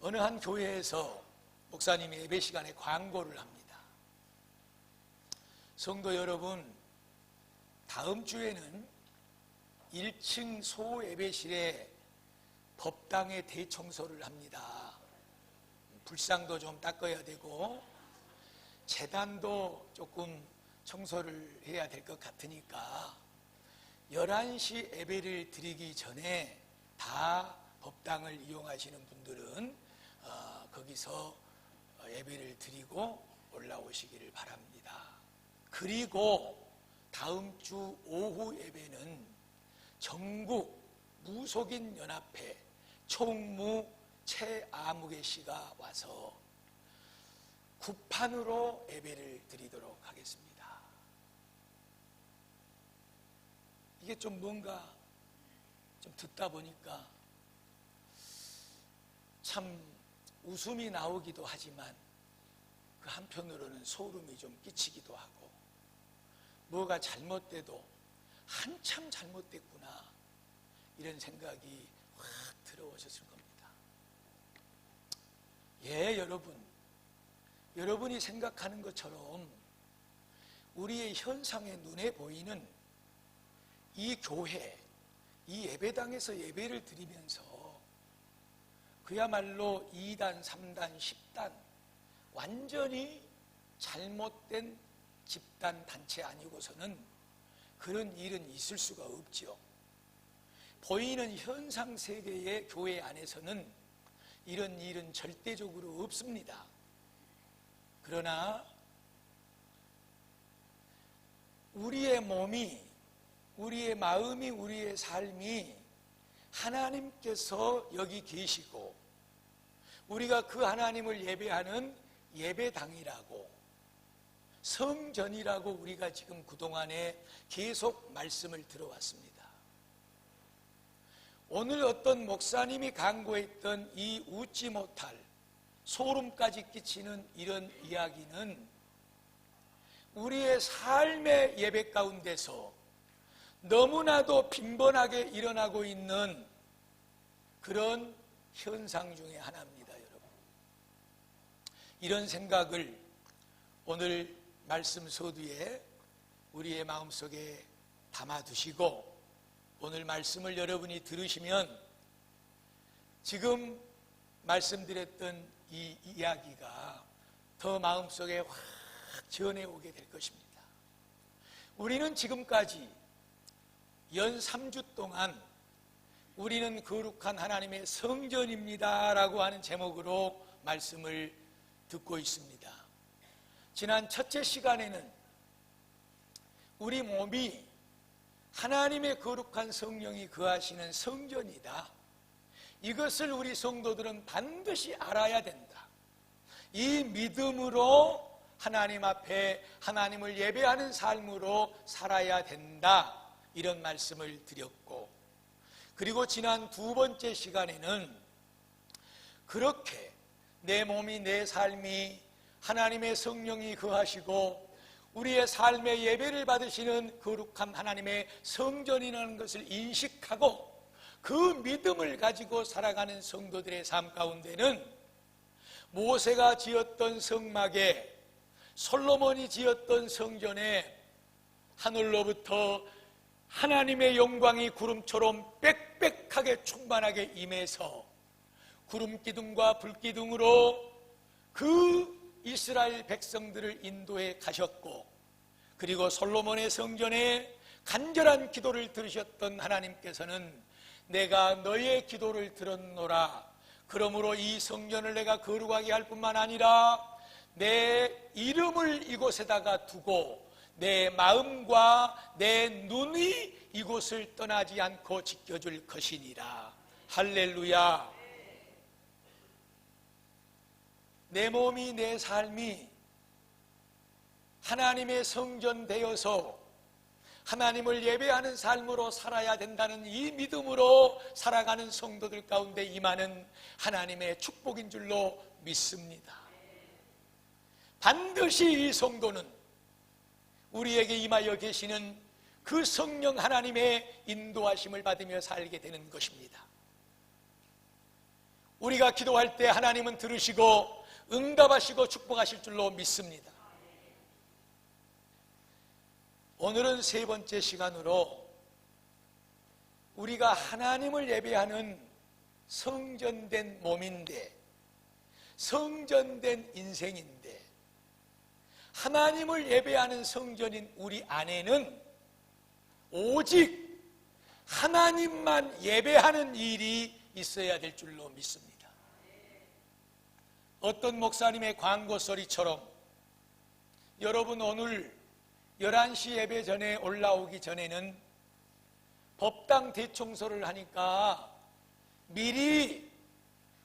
어느 한 교회에서 목사님이 예배 시간에 광고를 합니다. 성도 여러분, 다음 주에는 1층 소예배실에 법당에 대청소를 합니다. 불상도 좀 닦아야 되고 제단도 조금 청소를 해야 될 것 같으니까 11시 예배를 드리기 전에 다 법당을 이용하시는 분들은 거기서 예배를 드리고 올라오시기를 바랍니다. 그리고 다음 주 오후 예배는 전국 무속인 연합회 총무 최아무개 씨가 와서 구판으로 예배를 드리도록 하겠습니다. 이게 좀 뭔가 좀 듣다 보니까 참 웃음이 나오기도 하지만 그 한편으로는 소름이 좀 끼치기도 하고, 뭐가 잘못돼도 한참 잘못됐구나 이런 생각이 확 들어오셨을 겁니다. 예, 여러분이 생각하는 것처럼 우리의 현상의 눈에 보이는 이 교회, 이 예배당에서 예배를 드리면서 그야말로 2단, 3단, 10단 완전히 잘못된 집단 단체 아니고서는 그런 일은 있을 수가 없죠. 보이는 현상 세계의 교회 안에서는 이런 일은 절대적으로 없습니다. 그러나 우리의 몸이, 우리의 마음이, 우리의 삶이 하나님께서 여기 계시고 우리가 그 하나님을 예배하는 예배당이라고, 성전이라고 우리가 지금 그동안에 계속 말씀을 들어왔습니다. 오늘 어떤 목사님이 강구했던 이 웃지 못할 소름까지 끼치는 이런 이야기는 우리의 삶의 예배 가운데서 너무나도 빈번하게 일어나고 있는 그런 현상 중에 하나입니다, 여러분. 이런 생각을 오늘 말씀 서두에 우리의 마음속에 담아두시고 오늘 말씀을 여러분이 들으시면 지금 말씀드렸던 이 이야기가 더 마음속에 확 전해오게 될 것입니다. 우리는 지금까지 연 3주 동안 우리는 거룩한 하나님의 성전입니다 라고 하는 제목으로 말씀을 듣고 있습니다. 지난 첫째 시간에는 우리 몸이 하나님의 거룩한 성령이 거하시는 성전이다, 이것을 우리 성도들은 반드시 알아야 된다, 이 믿음으로 하나님 앞에 하나님을 예배하는 삶으로 살아야 된다, 이런 말씀을 드렸고, 그리고 지난 두 번째 시간에는 그렇게 내 몸이, 내 삶이 하나님의 성령이 거하시고 우리의 삶의 예배를 받으시는 거룩한 하나님의 성전이라는 것을 인식하고 그 믿음을 가지고 살아가는 성도들의 삶 가운데는 모세가 지었던 성막에, 솔로몬이 지었던 성전에 하늘로부터 하나님의 영광이 구름처럼 빽빽하게 충만하게 임해서 구름기둥과 불기둥으로 그 이스라엘 백성들을 인도해 가셨고, 그리고 솔로몬의 성전에 간절한 기도를 들으셨던 하나님께서는 내가 너의 기도를 들었노라, 그러므로 이 성전을 내가 거룩하게 할 뿐만 아니라 내 이름을 이곳에다가 두고 내 마음과 내 눈이 이곳을 떠나지 않고 지켜줄 것이니라. 할렐루야. 내 몸이, 내 삶이 하나님의 성전 되어서 하나님을 예배하는 삶으로 살아야 된다는 이 믿음으로 살아가는 성도들 가운데 임하는 하나님의 축복인 줄로 믿습니다. 반드시 이 성도는 우리에게 임하여 계시는 그 성령 하나님의 인도하심을 받으며 살게 되는 것입니다. 우리가 기도할 때 하나님은 들으시고 응답하시고 축복하실 줄로 믿습니다. 오늘은 세 번째 시간으로 우리가 하나님을 예배하는 성전된 몸인데, 성전된 인생인데, 하나님을 예배하는 성전인 우리 안에는 오직 하나님만 예배하는 일이 있어야 될 줄로 믿습니다. 어떤 목사님의 광고 소리처럼 여러분 오늘 11시 예배 전에 올라오기 전에는 법당 대청소를 하니까 미리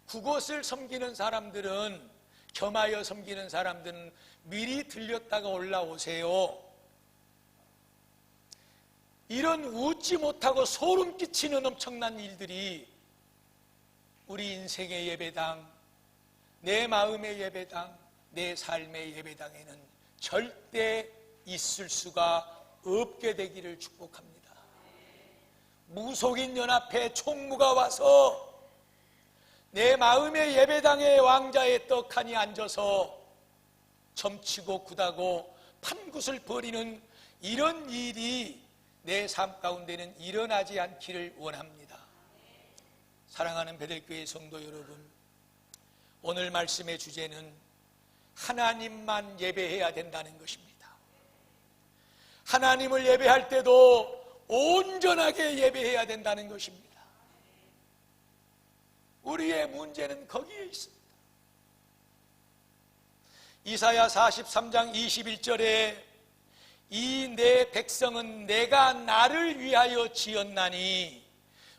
그곳을 섬기는 사람들은, 겸하여 섬기는 사람들은 미리 들렸다가 올라오세요. 이런 웃지 못하고 소름 끼치는 엄청난 일들이 우리 인생의 예배당, 내 마음의 예배당, 내 삶의 예배당에는 절대 있을 수가 없게 되기를 축복합니다. 무속인 연합회 총무가 와서 내 마음의 예배당의 왕자의 떡하니 앉아서 점치고 굿하고 판굿을 벌이는 이런 일이 내 삶 가운데는 일어나지 않기를 원합니다. 사랑하는 베델교회 성도 여러분, 오늘 말씀의 주제는 하나님만 예배해야 된다는 것입니다. 하나님을 예배할 때도 온전하게 예배해야 된다는 것입니다. 우리의 문제는 거기에 있습니다. 이사야 43장 21절에 이 내 백성은 내가 나를 위하여 지었나니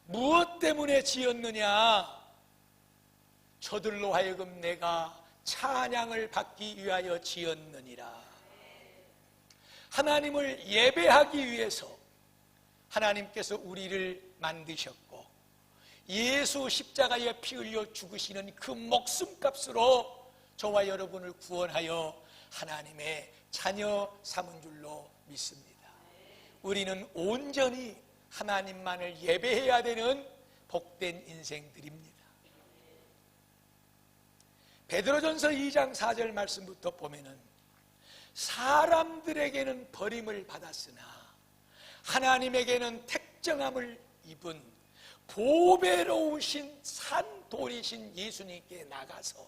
무엇 때문에 지었느냐? 저들로 하여금 내가 찬양을 받기 위하여 지었느니라. 하나님을 예배하기 위해서 하나님께서 우리를 만드셨고 예수 십자가에 피 흘려 죽으시는 그 목숨값으로 저와 여러분을 구원하여 하나님의 자녀 삼은 줄로 믿습니다. 우리는 온전히 하나님만을 예배해야 되는 복된 인생들입니다. 베드로전서 2장 4절 말씀부터 보면은 사람들에게는 버림을 받았으나 하나님에게는 택정함을 입은 보배로우신 산돌이신 예수님께 나가서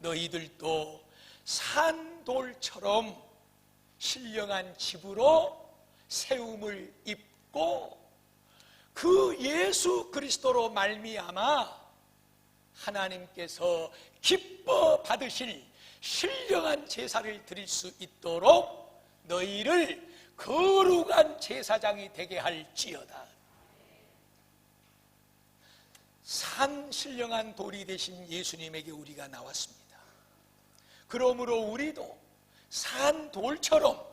너희들도 산돌처럼 신령한 집으로 세움을 입고 그 예수 그리스도로 말미암아 하나님께서 기뻐 받으실 신령한 제사를 드릴 수 있도록 너희를 거룩한 제사장이 되게 할지어다. 산 신령한 돌이 되신 예수님에게 우리가 나왔습니다. 그러므로 우리도 산 돌처럼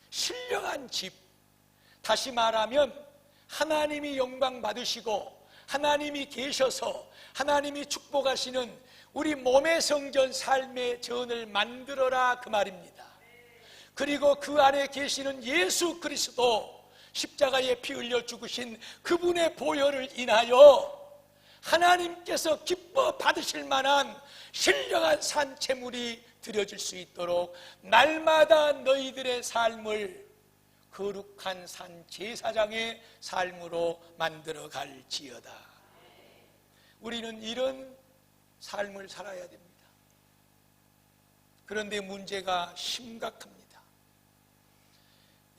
신령한 집, 다시 말하면 하나님이 영광 받으시고 하나님이 계셔서 하나님이 축복하시는 우리 몸의 성전, 삶의 전을 만들어라 그 말입니다. 그리고 그 안에 계시는 예수 그리스도 십자가에 피 흘려 죽으신 그분의 보혈을 인하여 하나님께서 기뻐 받으실 만한 신령한 산 제물이 드려질 수 있도록 날마다 너희들의 삶을 거룩한 산 제사장의 삶으로 만들어 갈지어다. 우리는 이런 삶을 살아야 됩니다. 그런데 문제가 심각합니다.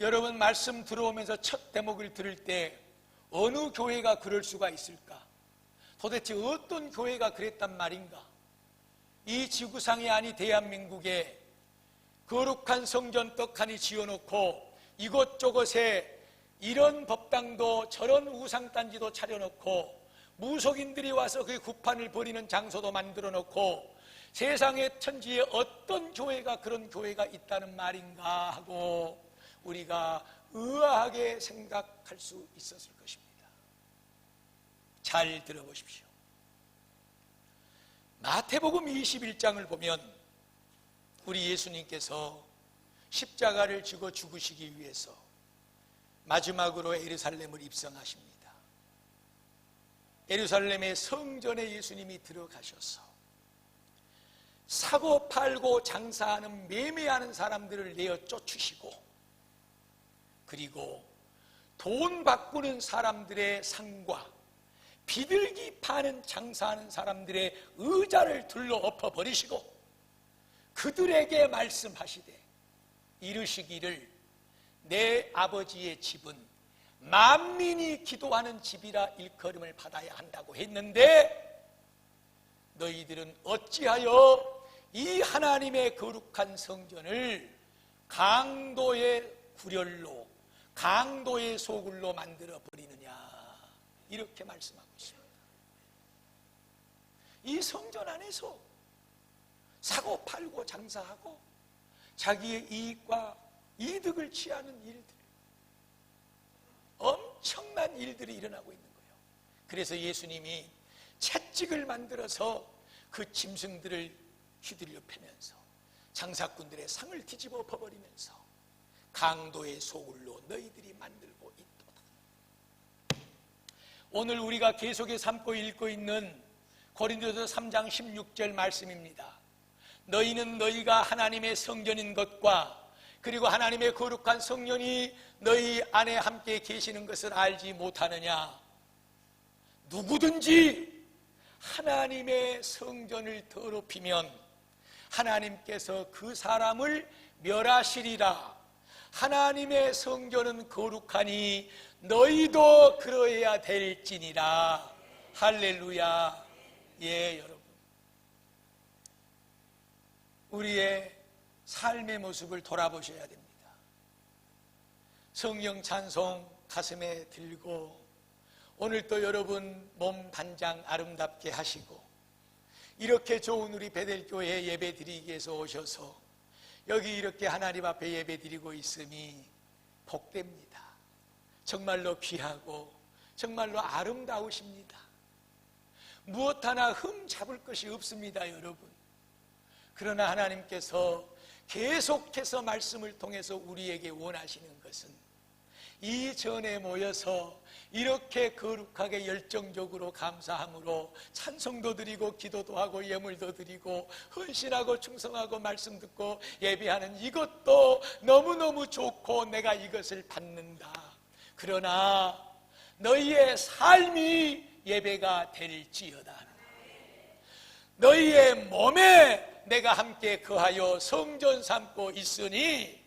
여러분 말씀 들어오면서 첫 대목을 들을 때 어느 교회가 그럴 수가 있을까? 도대체 어떤 교회가 그랬단 말인가? 이 지구상이 아니 대한민국에 거룩한 성전 떡하니 지어놓고 이곳저곳에 이런 법당도 저런 우상단지도 차려놓고 무속인들이 와서 그 구판을 벌이는 장소도 만들어 놓고 세상의 천지에 어떤 교회가 그런 교회가 있다는 말인가 하고 우리가 의아하게 생각할 수 있었을 것입니다. 잘 들어보십시오. 마태복음 21장을 보면 우리 예수님께서 십자가를 지고 죽으시기 위해서 마지막으로 예루살렘을 입성하십니다. 예루살렘의 성전에 예수님이 들어가셔서 사고 팔고 장사하는 매매하는 사람들을 내어 쫓으시고, 그리고 돈 바꾸는 사람들의 상과 비둘기 파는 장사하는 사람들의 의자를 둘러 엎어버리시고 그들에게 말씀하시되 이르시기를 내 아버지의 집은 만민이 기도하는 집이라 일컬음을 받아야 한다고 했는데 너희들은 어찌하여 이 하나님의 거룩한 성전을 강도의 구렬로, 강도의 소굴로 만들어 버리느냐, 이렇게 말씀하고 있습니다. 이 성전 안에서 사고 팔고 장사하고 자기의 이익과 이득을 취하는 일들, 엄청난 일들이 일어나고 있는 거예요. 그래서 예수님이 채찍을 만들어서 그 짐승들을 휘둘려 패면서 장사꾼들의 상을 뒤집어 엎어버리면서 강도의 소굴로 너희들이 만들고 있도다. 오늘 우리가 계속해 삼고 읽고 있는 고린도서 3장 16절 말씀입니다. 너희는 너희가 하나님의 성전인 것과 그리고 하나님의 거룩한 성령이 너희 안에 함께 계시는 것을 알지 못하느냐. 누구든지 하나님의 성전을 더럽히면 하나님께서 그 사람을 멸하시리라. 하나님의 성전은 거룩하니 너희도 그러해야 될지니라. 할렐루야. 예, 여러분, 우리의 삶의 모습을 돌아보셔야 됩니다. 성령 찬송 가슴에 들고 오늘 또 여러분 몸 단장 아름답게 하시고 이렇게 좋은 우리 베델교회 예배 드리기 위해서 오셔서 여기 이렇게 하나님 앞에 예배 드리고 있음이 복됩니다. 정말로 귀하고 정말로 아름다우십니다. 무엇 하나 흠 잡을 것이 없습니다, 여러분. 그러나 하나님께서 계속해서 말씀을 통해서 우리에게 원하시는 것은 이 전에 모여서 이렇게 거룩하게 열정적으로 감사함으로 찬송도 드리고 기도도 하고 예물도 드리고 헌신하고 충성하고 말씀 듣고 예배하는 이것도 너무너무 좋고 내가 이것을 받는다. 그러나 너희의 삶이 예배가 될지어다. 너희의 몸에 내가 함께 거하여 성전 삼고 있으니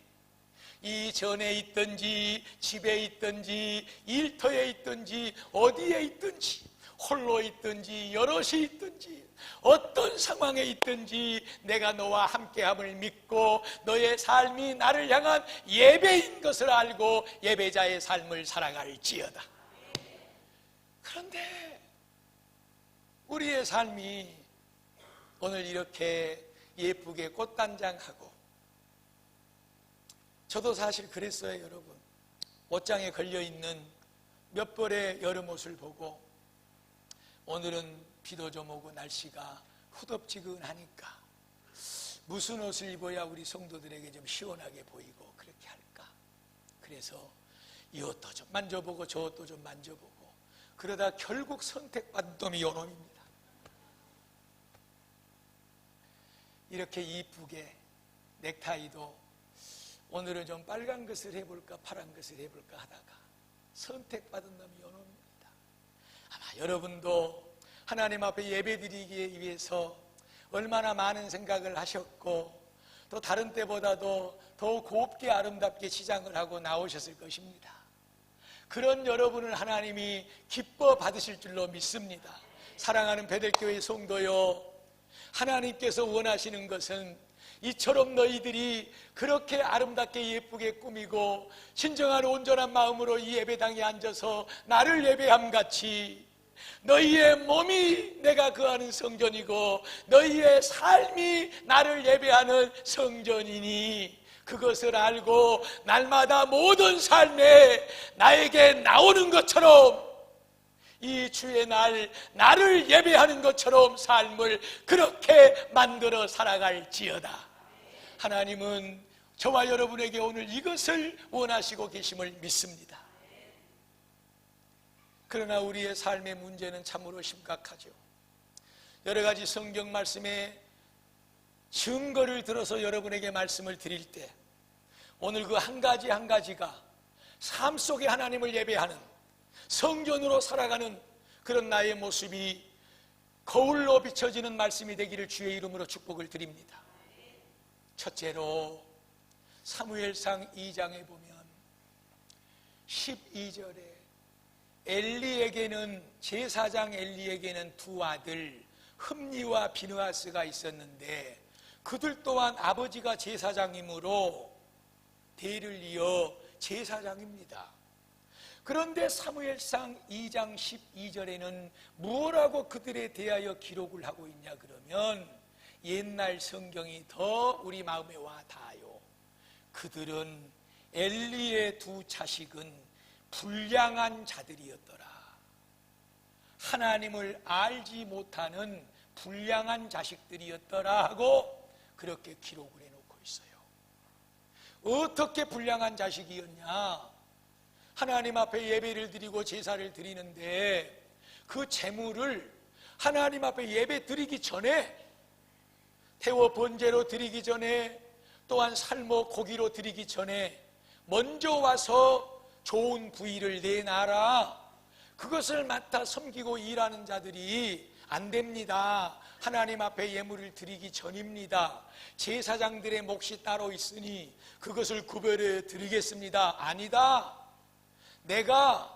이 전에 있든지 집에 있든지 일터에 있든지 어디에 있든지 홀로 있든지 여럿이 있든지 어떤 상황에 있든지 내가 너와 함께함을 믿고 너의 삶이 나를 향한 예배인 것을 알고 예배자의 삶을 살아갈지어다. 그런데 우리의 삶이 오늘 이렇게 예쁘게 꽃단장하고, 저도 사실 그랬어요, 여러분. 옷장에 걸려있는 몇 벌의 여름 옷을 보고 오늘은 비도 좀 오고 날씨가 후덥지근하니까 무슨 옷을 입어야 우리 성도들에게 좀 시원하게 보이고 그렇게 할까. 그래서 이 옷도 좀 만져보고 저 옷도 좀 만져보고 그러다 결국 선택받은 놈이 요놈입니다. 이렇게 이쁘게 넥타이도 오늘은 좀 빨간 것을 해볼까 파란 것을 해볼까 하다가 선택받은 놈이 요놈입니다. 아마 여러분도 하나님 앞에 예배드리기 위해서 얼마나 많은 생각을 하셨고 또 다른 때보다도 더 곱게 아름답게 치장을 하고 나오셨을 것입니다. 그런 여러분을 하나님이 기뻐 받으실 줄로 믿습니다. 사랑하는 베델교회 성도요, 하나님께서 원하시는 것은 이처럼 너희들이 그렇게 아름답게 예쁘게 꾸미고 신정한 온전한 마음으로 이 예배당에 앉아서 나를 예배함같이 너희의 몸이 내가 거하는 성전이고 너희의 삶이 나를 예배하는 성전이니 그것을 알고 날마다 모든 삶에 나에게 나오는 것처럼 이 주의 날 나를 예배하는 것처럼 삶을 그렇게 만들어 살아갈지어다. 하나님은 저와 여러분에게 오늘 이것을 원하시고 계심을 믿습니다. 그러나 우리의 삶의 문제는 참으로 심각하죠. 여러 가지 성경 말씀에 증거를 들어서 여러분에게 말씀을 드릴 때 오늘 그 한 가지 한 가지가 삶 속에 하나님을 예배하는 성전으로 살아가는 그런 나의 모습이 거울로 비춰지는 말씀이 되기를 주의 이름으로 축복을 드립니다. 첫째로 사무엘상 2장에 보면 12절에 엘리에게는 제사장 엘리에게는 두 아들 흠니와 비느하스가 있었는데 그들 또한 아버지가 제사장이므로 대를 이어 제사장입니다. 그런데 사무엘상 2장 12절에는 무엇라고 그들에 대하여 기록을 하고 있냐 그러면 옛날 성경이 더 우리 마음에 와 닿아요. 그들은 엘리의 두 자식은 불량한 자들이었더라. 하나님을 알지 못하는 불량한 자식들이었더라 하고 그렇게 기록을 해놓고 있어요. 어떻게 불량한 자식이었냐? 하나님 앞에 예배를 드리고 제사를 드리는데 그 제물을 하나님 앞에 예배 드리기 전에 태워 번제로 드리기 전에 또한 삶어 고기로 드리기 전에 먼저 와서 좋은 부위를 내놔라. 그것을 맡아 섬기고 일하는 자들이 안 됩니다. 하나님 앞에 예물을 드리기 전입니다. 제사장들의 몫이 따로 있으니 그것을 구별해 드리겠습니다. 아니다. 내가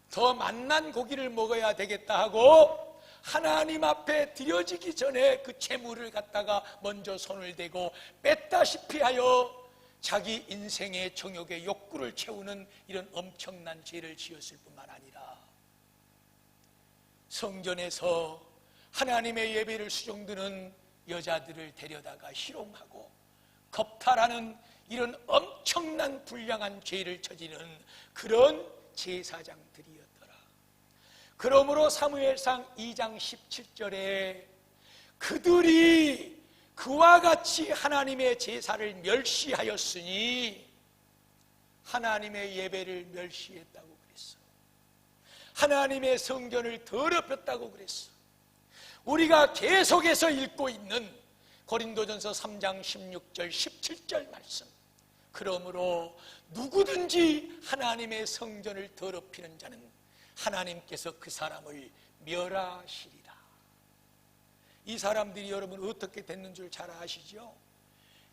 더 맛난 고기를 먹어야 되겠다 하고 하나님 앞에 드려지기 전에 그 제물을 갖다가 먼저 손을 대고 뺐다시피 하여 자기 인생의 정욕의 욕구를 채우는 이런 엄청난 죄를 지었을 뿐만 아니라 성전에서 하나님의 예배를 수종드는 여자들을 데려다가 희롱하고 겁탈하는 이런 엄청난 불량한 죄를 저지르는 그런 제사장들이었더라. 그러므로 사무엘상 2장 17절에 그들이 그와 같이 하나님의 제사를 멸시하였으니 하나님의 예배를 멸시했다고 그랬어. 하나님의 성전을 더럽혔다고 그랬어. 우리가 계속해서 읽고 있는 고린도전서 3장 16절 17절 말씀. 그러므로 누구든지 하나님의 성전을 더럽히는 자는 하나님께서 그 사람을 멸하시리라. 이 사람들이 여러분 어떻게 됐는 줄 잘 아시죠?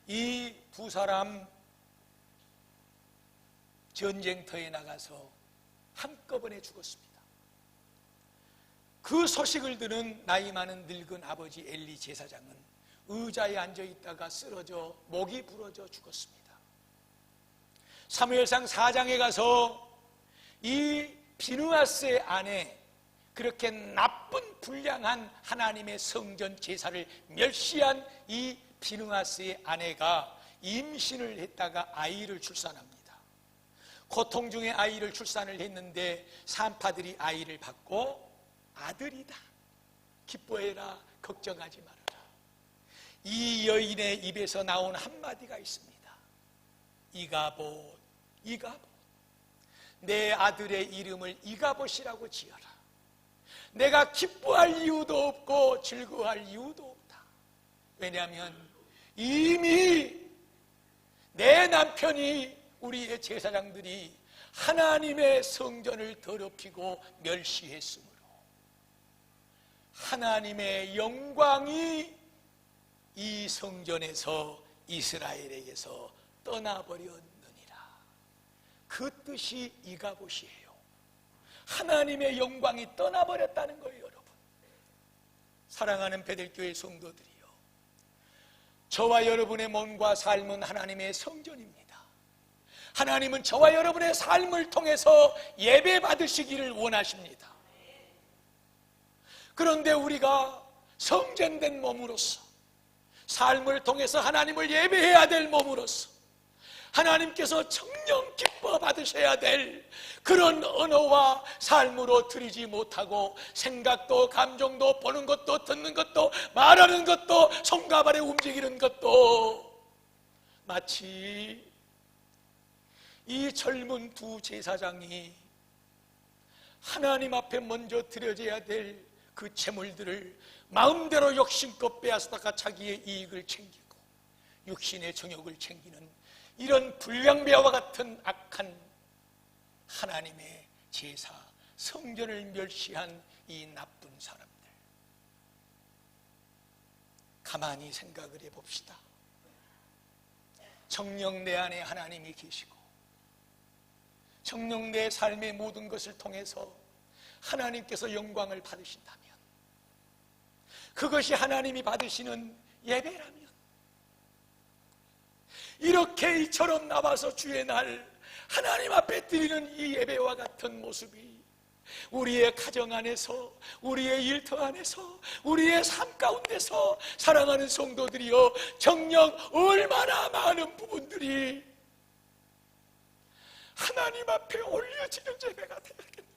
이 두 사람 전쟁터에 나가서 한꺼번에 죽었습니다. 그 소식을 들은 나이 많은 늙은 아버지 엘리 제사장은 의자에 앉아있다가 쓰러져 목이 부러져 죽었습니다. 사무엘상 4장에 가서 이 비느하스의 아내, 그렇게 나쁜 불량한 하나님의 성전 제사를 멸시한 이 비느하스의 아내가 임신을 했다가 아이를 출산합니다. 고통 중에 아이를 출산을 했는데 산파들이 아이를 받고 아들이다, 기뻐해라, 걱정하지 말아라. 이 여인의 입에서 나온 한마디가 있습니다. 이가봇, 이가봇, 내 아들의 이름을 이가봇이라고 지어라. 내가 기뻐할 이유도 없고 즐거워할 이유도 없다. 왜냐하면 이미 내 남편이, 우리의 제사장들이 하나님의 성전을 더럽히고 멸시했으므로 하나님의 영광이 이 성전에서 이스라엘에게서 떠나버렸느니라. 그 뜻이 이가봇이에요. 하나님의 영광이 떠나버렸다는 거예요. 여러분, 사랑하는 베델교회 성도들이요, 저와 여러분의 몸과 삶은 하나님의 성전입니다. 하나님은 저와 여러분의 삶을 통해서 예배 받으시기를 원하십니다. 그런데 우리가 성전된 몸으로서, 삶을 통해서 하나님을 예배해야 될 몸으로서, 하나님께서 정녕 기뻐 받으셔야 될 그런 언어와 삶으로 드리지 못하고 생각도 감정도 보는 것도 듣는 것도 말하는 것도 손과 발에 움직이는 것도 마치 이 젊은 두 제사장이 하나님 앞에 먼저 드려져야 될 그 재물들을 마음대로 욕심껏 빼앗다가 자기의 이익을 챙기고 육신의 정욕을 챙기는 이런 불량배와 같은 악한 하나님의 제사, 성전을 멸시한 이 나쁜 사람들, 가만히 생각을 해봅시다. 정녕 내 안에 하나님이 계시고 정녕 내 삶의 모든 것을 통해서 하나님께서 영광을 받으신다면, 그것이 하나님이 받으시는 예배라면, 이렇게 이처럼 나와서 주의 날 하나님 앞에 드리는 이 예배와 같은 모습이 우리의 가정 안에서, 우리의 일터 안에서, 우리의 삶 가운데서 사랑하는 성도들이여, 정녕 얼마나 많은 부분들이 하나님 앞에 올려지는 예배가 되어야겠는가?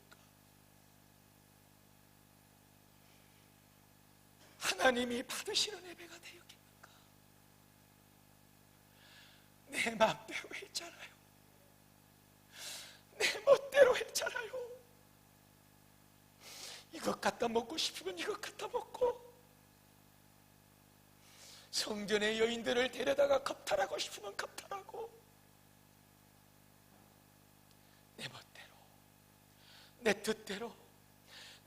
하나님이 받으시는 예배가 되었겠는가? 내 마음대로 했잖아요. 내 멋대로 했잖아요. 이것 갖다 먹고 싶으면 이것 갖다 먹고, 성전의 여인들을 데려다가 겁탈하고 싶으면 겁탈하고, 내 멋대로, 내 뜻대로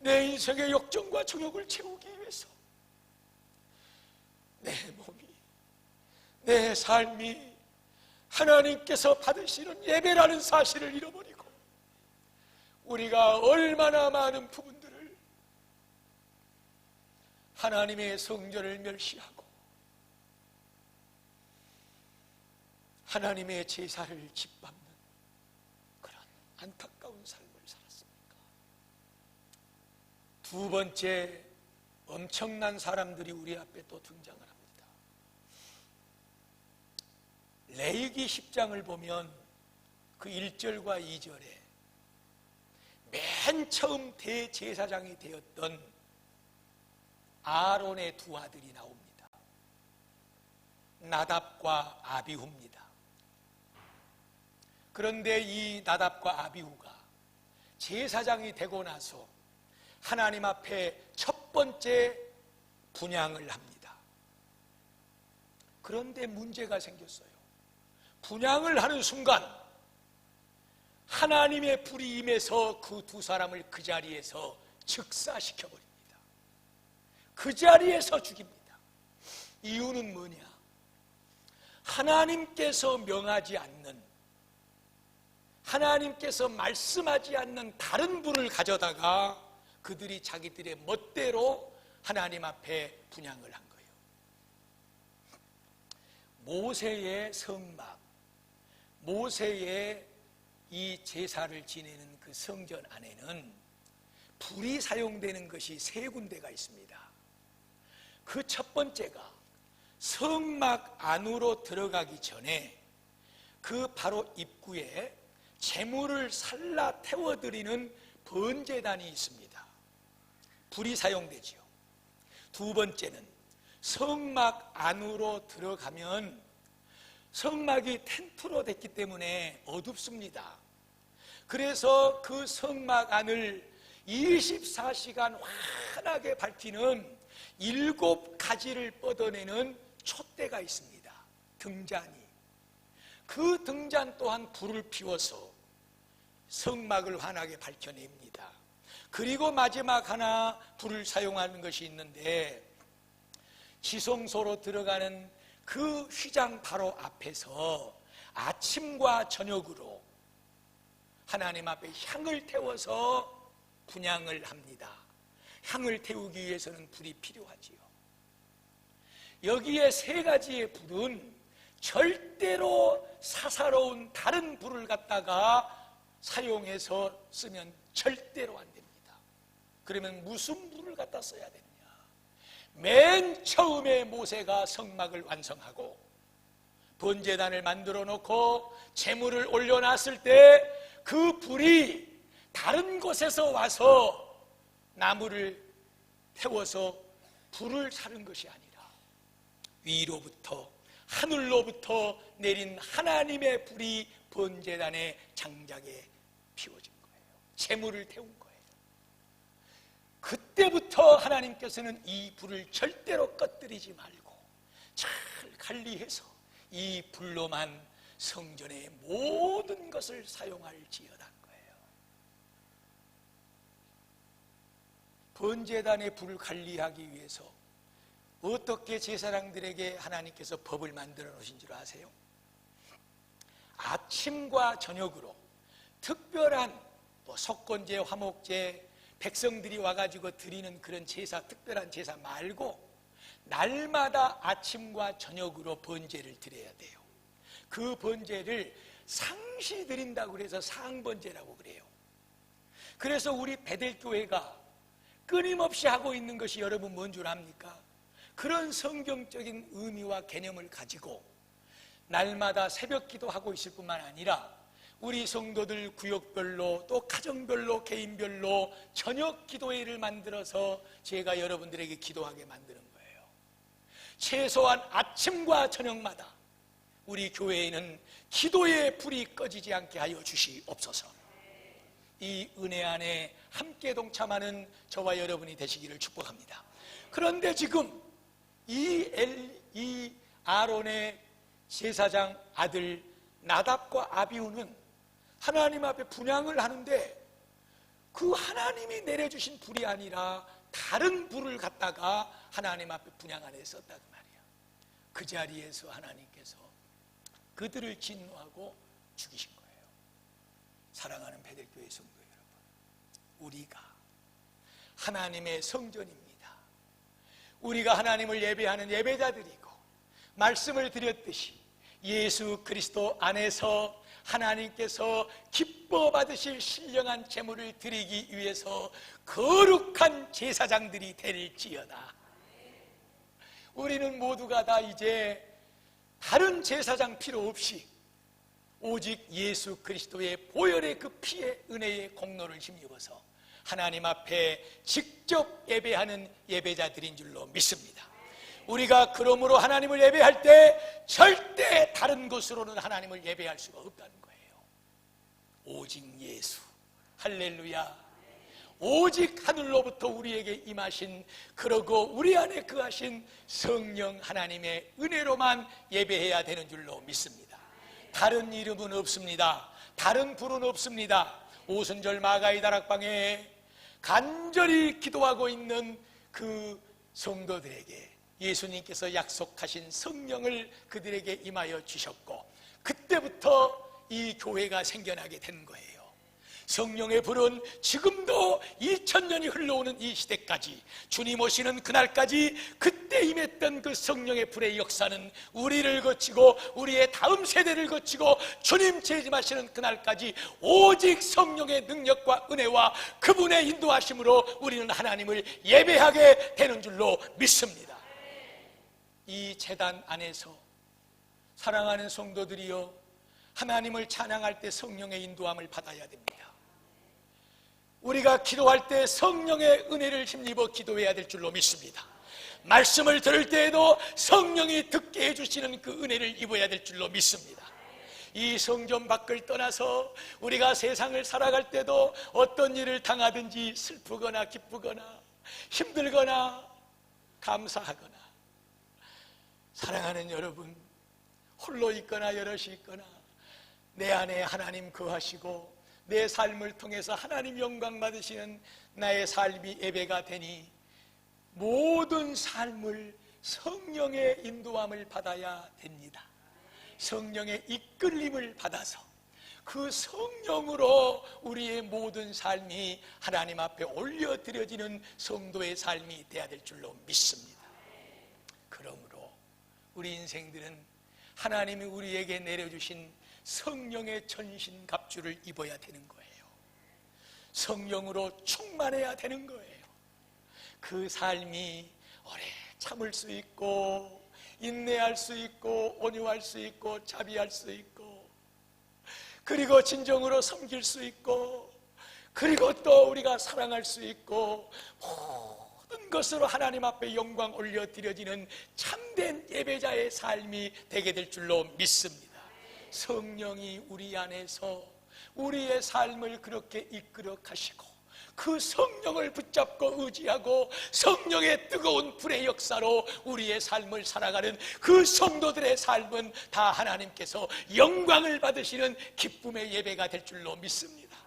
내 인생의 욕정과 정욕을 채우기 위해서 내 몸이, 내 삶이 하나님께서 받으시는 예배라는 사실을 잃어버리고, 우리가 얼마나 많은 부분들을 하나님의 성전을 멸시하고 하나님의 제사를 짓밟는 그런 안타까운 삶을 살았습니까? 두 번째, 엄청난 사람들이 우리 앞에 또 등장을 합니다. 레위기 10장을 보면 그 1절과 2절에 맨 처음 대제사장이 되었던 아론의 두 아들이 나옵니다. 나답과 아비후입니다. 그런데 이 나답과 아비후가 제사장이 되고 나서 하나님 앞에 첫 번째 분향을 합니다. 그런데 문제가 생겼어요. 분향을 하는 순간 하나님의 불이 임해서 그 두 사람을 그 자리에서 즉사시켜버립니다. 그 자리에서 죽입니다. 이유는 뭐냐? 하나님께서 명하지 않는, 하나님께서 말씀하지 않는 다른 불을 가져다가 그들이 자기들의 멋대로 하나님 앞에 분향을 한 거예요. 모세의 성막, 모세의 이 제사를 지내는 그 성전 안에는 불이 사용되는 것이 세 군데가 있습니다. 그 첫 번째가 성막 안으로 들어가기 전에 그 바로 입구에 제물을 살라 태워드리는 번제단이 있습니다. 불이 사용되지요. 두 번째는 성막 안으로 들어가면 성막이 텐트로 됐기 때문에 어둡습니다. 그래서 그 성막 안을 24시간 환하게 밝히는 7가지를 뻗어내는 촛대가 있습니다. 등잔이. 그 등잔 또한 불을 피워서 성막을 환하게 밝혀냅니다. 그리고 마지막 하나 불을 사용하는 것이 있는데, 지성소로 들어가는 그 휘장 바로 앞에서 아침과 저녁으로 하나님 앞에 향을 태워서 분향을 합니다. 향을 태우기 위해서는 불이 필요하지요. 여기에 세 가지의 불은 절대로 사사로운 다른 불을 갖다가 사용해서 쓰면 절대로 안 됩니다. 그러면 무슨 불을 갖다 써야 되느냐? 맨 처음에 모세가 성막을 완성하고 번제단을 만들어 놓고 제물을 올려놨을 때 그 불이 다른 곳에서 와서 나무를 태워서 불을 사는 것이 아니라 위로부터, 하늘로부터 내린 하나님의 불이 번제단의 장작에 피워진 거예요. 제물을 태운 거예요. 그때부터 하나님께서는 이 불을 절대로 꺼뜨리지 말고 잘 관리해서 이 불로만 성전의 모든 것을 사용할지어다 거예요. 번제단의 불을 관리하기 위해서 어떻게 제사장들에게 하나님께서 법을 만들어 놓으신 줄 아세요? 아침과 저녁으로 특별한 속건제, 화목제, 백성들이 와가지고 드리는 그런 제사, 특별한 제사 말고 날마다 아침과 저녁으로 번제를 드려야 돼요. 그 번제를 상시 드린다고 그래서 상번제라고 그래요. 그래서 우리 베델교회가 끊임없이 하고 있는 것이 여러분 뭔 줄 압니까? 그런 성경적인 의미와 개념을 가지고 날마다 새벽 기도하고 있을 뿐만 아니라 우리 성도들 구역별로 또 가정별로 개인별로 저녁 기도회를 만들어서 제가 여러분들에게 기도하게 만드는 거예요. 최소한 아침과 저녁마다 우리 교회에는 기도의 불이 꺼지지 않게 하여 주시옵소서. 이 은혜 안에 함께 동참하는 저와 여러분이 되시기를 축복합니다. 그런데 지금 이 아론의 제사장 아들 나답과 아비후는 하나님 앞에 분향을 하는데 그 하나님이 내려주신 불이 아니라 다른 불을 갖다가 하나님 앞에 분향 안에 썼다고 말이야. 그 자리에서 하나님께서 그들을 진노하고 죽이신 거예요. 사랑하는 베델교회 성도 여러분, 우리가 하나님의 성전입니다. 우리가 하나님을 예배하는 예배자들이고 말씀을 드렸듯이 예수 그리스도 안에서 하나님께서 기뻐 받으실 신령한 제물을 드리기 위해서 거룩한 제사장들이 될지어다. 우리는 모두가 다 이제 다른 제사장 필요 없이 오직 예수 그리스도의 보혈의 그 피의 은혜의 공로를 힘입어서 하나님 앞에 직접 예배하는 예배자들인 줄로 믿습니다. 우리가 그러므로 하나님을 예배할 때 절대 다른 곳으로는 하나님을 예배할 수가 없다는 거예요. 오직 예수, 할렐루야. 오직 하늘로부터 우리에게 임하신, 그러고 우리 안에 거하신 성령 하나님의 은혜로만 예배해야 되는 줄로 믿습니다. 다른 이름은 없습니다. 다른 불은 없습니다. 오순절 마가의 다락방에 간절히 기도하고 있는 그 성도들에게 예수님께서 약속하신 성령을 그들에게 임하여 주셨고, 그때부터 이 교회가 생겨나게 된 거예요. 성령의 불은 지금도 2000년이 흘러오는 이 시대까지, 주님 오시는 그날까지 그때 임했던 그 성령의 불의 역사는 우리를 거치고 우리의 다음 세대를 거치고 주님 재림하시는 그날까지 오직 성령의 능력과 은혜와 그분의 인도하심으로 우리는 하나님을 예배하게 되는 줄로 믿습니다. 이 제단 안에서 사랑하는 성도들이여, 하나님을 찬양할 때 성령의 인도함을 받아야 됩니다. 우리가 기도할 때 성령의 은혜를 힘입어 기도해야 될 줄로 믿습니다. 말씀을 들을 때에도 성령이 듣게 해주시는 그 은혜를 입어야 될 줄로 믿습니다. 이 성전 밖을 떠나서 우리가 세상을 살아갈 때도 어떤 일을 당하든지 슬프거나 기쁘거나 힘들거나 감사하거나, 사랑하는 여러분, 홀로 있거나 여럿이 있거나 내 안에 하나님 거하시고 내 삶을 통해서 하나님 영광 받으시는 나의 삶이 예배가 되니 모든 삶을 성령의 인도함을 받아야 됩니다. 성령의 이끌림을 받아서 그 성령으로 우리의 모든 삶이 하나님 앞에 올려드려지는 성도의 삶이 되어야 될 줄로 믿습니다. 그러므로 우리 인생들은 하나님이 우리에게 내려주신 성령의 전신갑주를 입어야 되는 거예요. 성령으로 충만해야 되는 거예요. 그 삶이 오래 참을 수 있고 인내할 수 있고 온유할 수 있고 자비할 수 있고, 그리고 진정으로 섬길 수 있고, 그리고 또 우리가 사랑할 수 있고, 모든 것으로 하나님 앞에 영광 올려드려지는 참된 예배자의 삶이 되게 될 줄로 믿습니다. 성령이 우리 안에서 우리의 삶을 그렇게 이끌어 가시고 그 성령을 붙잡고 의지하고 성령의 뜨거운 불의 역사로 우리의 삶을 살아가는 그 성도들의 삶은 다 하나님께서 영광을 받으시는 기쁨의 예배가 될 줄로 믿습니다.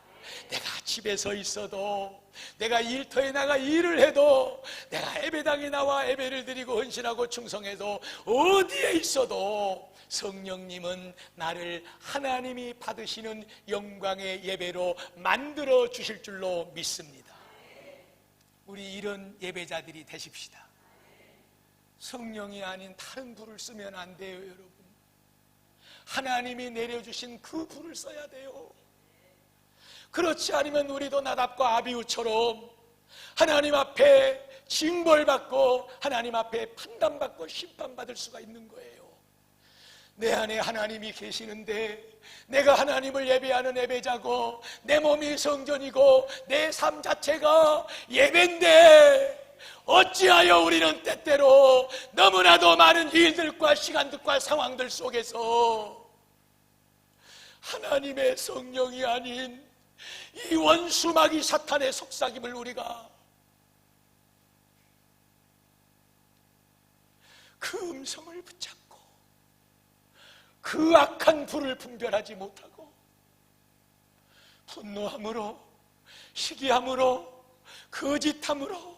내가 집에서 있어도, 내가 일터에 나가 일을 해도, 내가 예배당에 나와 예배를 드리고 헌신하고 충성해도, 어디에 있어도 성령님은 나를 하나님이 받으시는 영광의 예배로 만들어 주실 줄로 믿습니다. 우리 이런 예배자들이 되십시다. 성령이 아닌 다른 불을 쓰면 안 돼요, 여러분. 하나님이 내려주신 그 불을 써야 돼요. 그렇지 않으면 우리도 나답과 아비후처럼 하나님 앞에 징벌받고 하나님 앞에 판단받고 심판받을 수가 있는 거예요. 내 안에 하나님이 계시는데 내가 하나님을 예배하는 예배자고 내 몸이 성전이고 내 삶 자체가 예배인데 어찌하여 우리는 때때로 너무나도 많은 일들과 시간들과 상황들 속에서 하나님의 성령이 아닌 이 원수마귀 사탄의 속삭임을 우리가 그 음성을 붙잡고 그 악한 불을 분별하지 못하고 분노함으로, 시기함으로, 거짓함으로,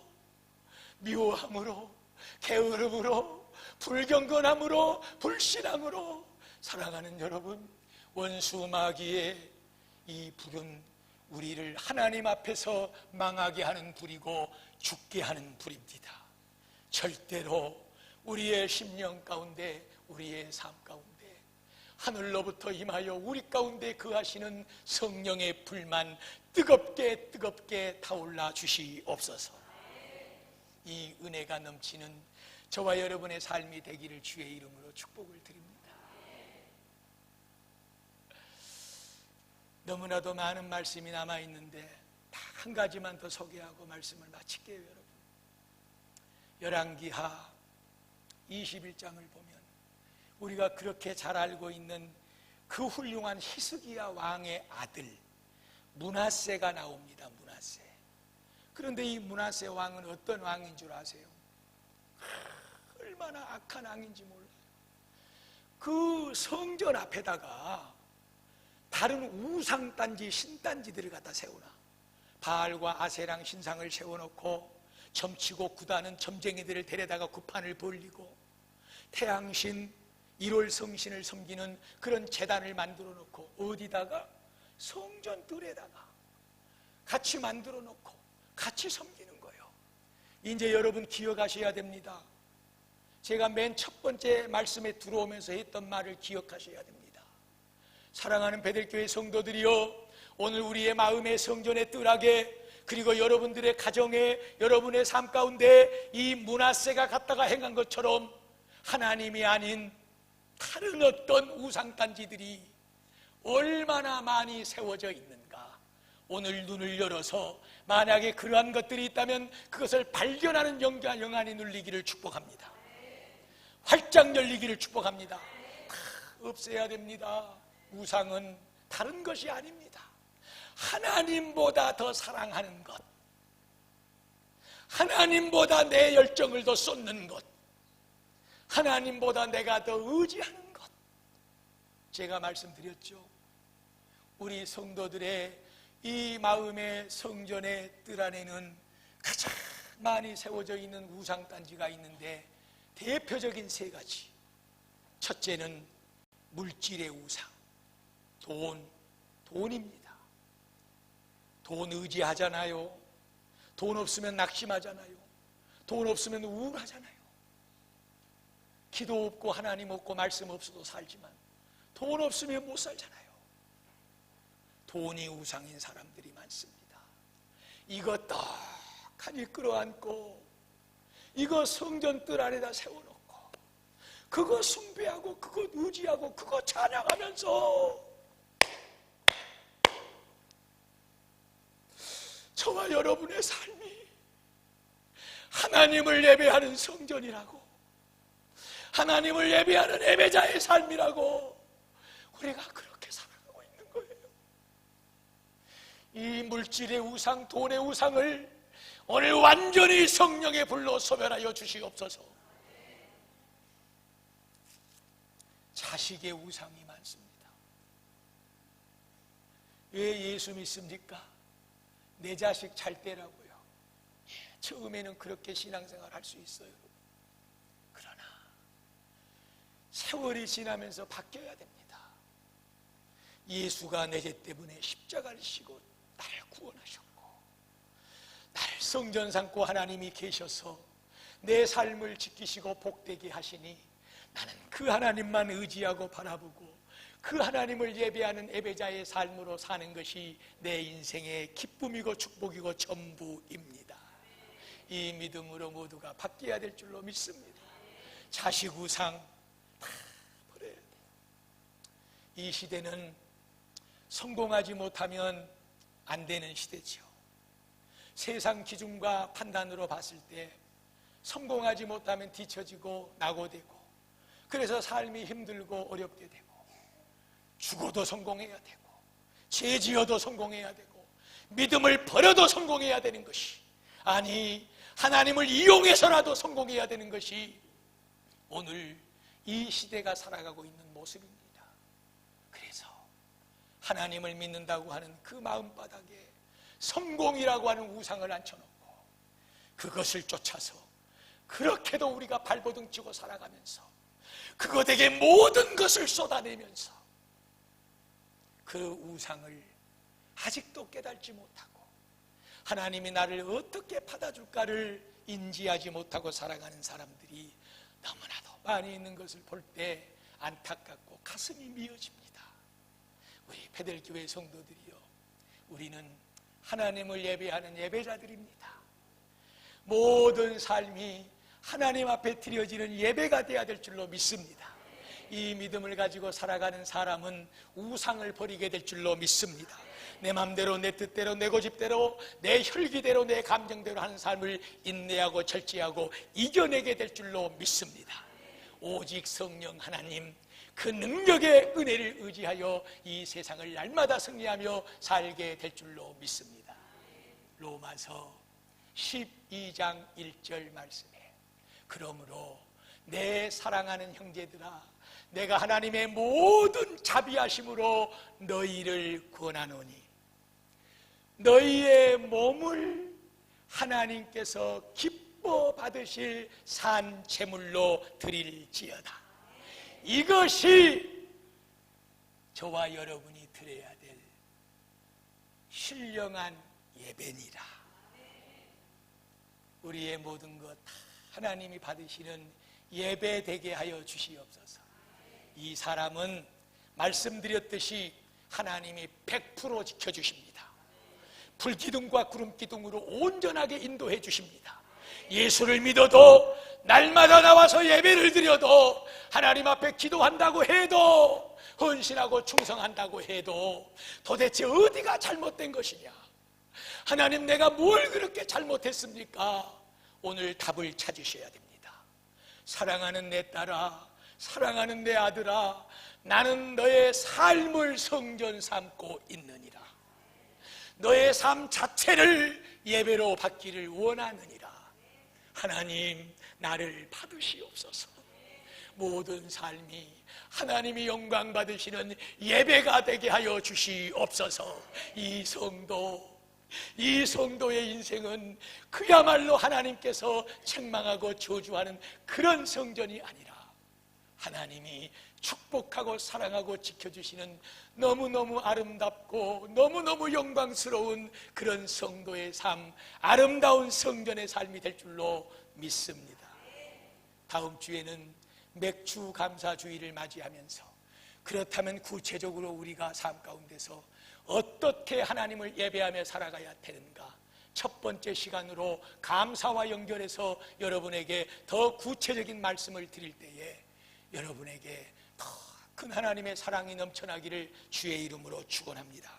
미워함으로, 게으름으로, 불경건함으로, 불신함으로 살아가는 여러분, 원수 마귀의 이 불은 우리를 하나님 앞에서 망하게 하는 불이고 죽게 하는 불입니다. 절대로 우리의 심령 가운데, 우리의 삶 가운데 하늘로부터 임하여 우리 가운데 거하시는 성령의 불만 뜨겁게 뜨겁게 타올라 주시옵소서. 이 은혜가 넘치는 저와 여러분의 삶이 되기를 주의 이름으로 축복을 드립니다. 너무나도 많은 말씀이 남아있는데 딱 한 가지만 더 소개하고 말씀을 마칠게요, 여러분. 열왕기하 21장을 보면 우리가 그렇게 잘 알고 있는 그 훌륭한 히스기야 왕의 아들 므낫세가 나옵니다. 므낫세. 그런데 이 므낫세 왕은 어떤 왕인 줄 아세요? 얼마나 악한 왕인지 몰라요. 그 성전 앞에다가 다른 우상단지, 신단지들을 갖다 세우나, 바알과 아세랑 신상을 세워놓고 점치고 구다는 점쟁이들을 데려다가 구판을 벌리고 태양신, 1월 성신을 섬기는 그런 제단을 만들어 놓고 어디다가? 성전 뜰에다가 같이 만들어 놓고 같이 섬기는 거예요. 이제 여러분 기억하셔야 됩니다. 제가 맨 첫 번째 말씀에 들어오면서 했던 말을 기억하셔야 됩니다. 사랑하는 베델교회 성도들이여, 오늘 우리의 마음의 성전의 뜰하게, 그리고 여러분들의 가정에, 여러분의 삶 가운데 이 므낫세가 갔다가 행한 것처럼 하나님이 아닌 다른 어떤 우상단지들이 얼마나 많이 세워져 있는가, 오늘 눈을 열어서 만약에 그러한 것들이 있다면 그것을 발견하는 영안이 눌리기를 축복합니다. 활짝 열리기를 축복합니다. 없애야 됩니다. 우상은 다른 것이 아닙니다. 하나님보다 더 사랑하는 것, 하나님보다 내 열정을 더 쏟는 것, 하나님보다 내가 더 의지하는 것. 제가 말씀드렸죠. 우리 성도들의 이 마음의 성전의 뜰 안에는 가장 많이 세워져 있는 우상단지가 있는데 대표적인 세 가지. 첫째는 물질의 우상, 돈입니다. 돈 의지하잖아요. 돈 없으면 낙심하잖아요. 돈 없으면 우울하잖아요. 기도 없고 하나님 없고 말씀 없어도 살지만 돈 없으면 못 살잖아요. 돈이 우상인 사람들이 많습니다. 이거 떡하니 끌어안고 이거 성전 뜰 안에다 세워놓고 그거 숭배하고 그거 의지하고 그거 찬양하면서 저와 여러분의 삶이 하나님을 예배하는 성전이라고, 하나님을 예배하는 예배자의 삶이라고 우리가 그렇게 살아가고 있는 거예요. 이 물질의 우상, 돈의 우상을 오늘 완전히 성령의 불로 소멸하여 주시옵소서. 자식의 우상이 많습니다. 왜 예수 믿습니까? 내 자식 잘 되라고요. 처음에는 그렇게 신앙생활 할 수 있어요. 그러나 세월이 지나면서 바뀌어야 됩니다. 예수가 내 죄 때문에 십자가를 지고 나를 구원하셨고, 나를 성전 삼고 하나님이 계셔서 내 삶을 지키시고 복되게 하시니 나는 그 하나님만 의지하고 바라보고 그 하나님을 예배하는 예배자의 삶으로 사는 것이 내 인생의 기쁨이고 축복이고 전부입니다. 이 믿음으로 모두가 바뀌어야 될 줄로 믿습니다. 자식 우상 다 버려야 돼요. 이 시대는 성공하지 못하면 안 되는 시대죠. 세상 기준과 판단으로 봤을 때 성공하지 못하면 뒤처지고 낙오되고, 그래서 삶이 힘들고 어렵게 되고, 죽어도 성공해야 되고, 죄 지어도 성공해야 되고, 믿음을 버려도 성공해야 되는 것이, 아니 하나님을 이용해서라도 성공해야 되는 것이 오늘 이 시대가 살아가고 있는 모습입니다. 그래서 하나님을 믿는다고 하는 그 마음바닥에 성공이라고 하는 우상을 앉혀놓고 그것을 쫓아서 그렇게도 우리가 발버둥 치고 살아가면서 그것에게 모든 것을 쏟아내면서 그 우상을 아직도 깨닫지 못하고 하나님이 나를 어떻게 받아줄까를 인지하지 못하고 살아가는 사람들이 너무나도 많이 있는 것을 볼 때 안타깝고 가슴이 미어집니다. 우리 베델교회 성도들이요, 우리는 하나님을 예배하는 예배자들입니다. 모든 삶이 하나님 앞에 드려지는 예배가 되어야 될 줄로 믿습니다. 이 믿음을 가지고 살아가는 사람은 우상을 버리게 될 줄로 믿습니다. 내 맘대로, 내 뜻대로, 내 고집대로, 내 혈기대로, 내 감정대로 하는 삶을 인내하고 절제하고 이겨내게 될 줄로 믿습니다. 오직 성령 하나님 그 능력의 은혜를 의지하여 이 세상을 날마다 승리하며 살게 될 줄로 믿습니다. 로마서 12장 1절 말씀에, 그러므로 내 사랑하는 형제들아, 내가 하나님의 모든 자비하심으로 너희를 권하노니 너희의 몸을 하나님께서 기뻐 받으실 산 제물로 드릴지어다. 이것이 저와 여러분이 드려야 될 신령한 예배니라. 우리의 모든 것 하나님이 받으시는 예배 되게 하여 주시옵소서. 이 사람은 말씀드렸듯이 하나님이 100% 지켜주십니다. 불기둥과 구름기둥으로 온전하게 인도해 주십니다. 예수를 믿어도 날마다 나와서 예배를 드려도 하나님 앞에 기도한다고 해도 헌신하고 충성한다고 해도 도대체 어디가 잘못된 것이냐? 하나님, 내가 뭘 그렇게 잘못했습니까? 오늘 답을 찾으셔야 됩니다. 사랑하는 내 딸아, 사랑하는 내 아들아, 나는 너의 삶을 성전 삼고 있느니라. 너의 삶 자체를 예배로 받기를 원하느니라. 하나님, 나를 받으시옵소서. 모든 삶이 하나님이 영광 받으시는 예배가 되게 하여 주시옵소서. 이 성도의 인생은 그야말로 하나님께서 책망하고 저주하는 그런 성전이 아니라 하나님이 축복하고 사랑하고 지켜주시는 너무너무 아름답고 너무너무 영광스러운 그런 성도의 삶, 아름다운 성전의 삶이 될 줄로 믿습니다. 다음 주에는 맥주 감사주의를 맞이하면서 그렇다면 구체적으로 우리가 삶 가운데서 어떻게 하나님을 예배하며 살아가야 되는가, 첫 번째 시간으로 감사와 연결해서 여러분에게 더 구체적인 말씀을 드릴 때에 여러분에게 더 큰 하나님의 사랑이 넘쳐나기를 주의 이름으로 축원합니다.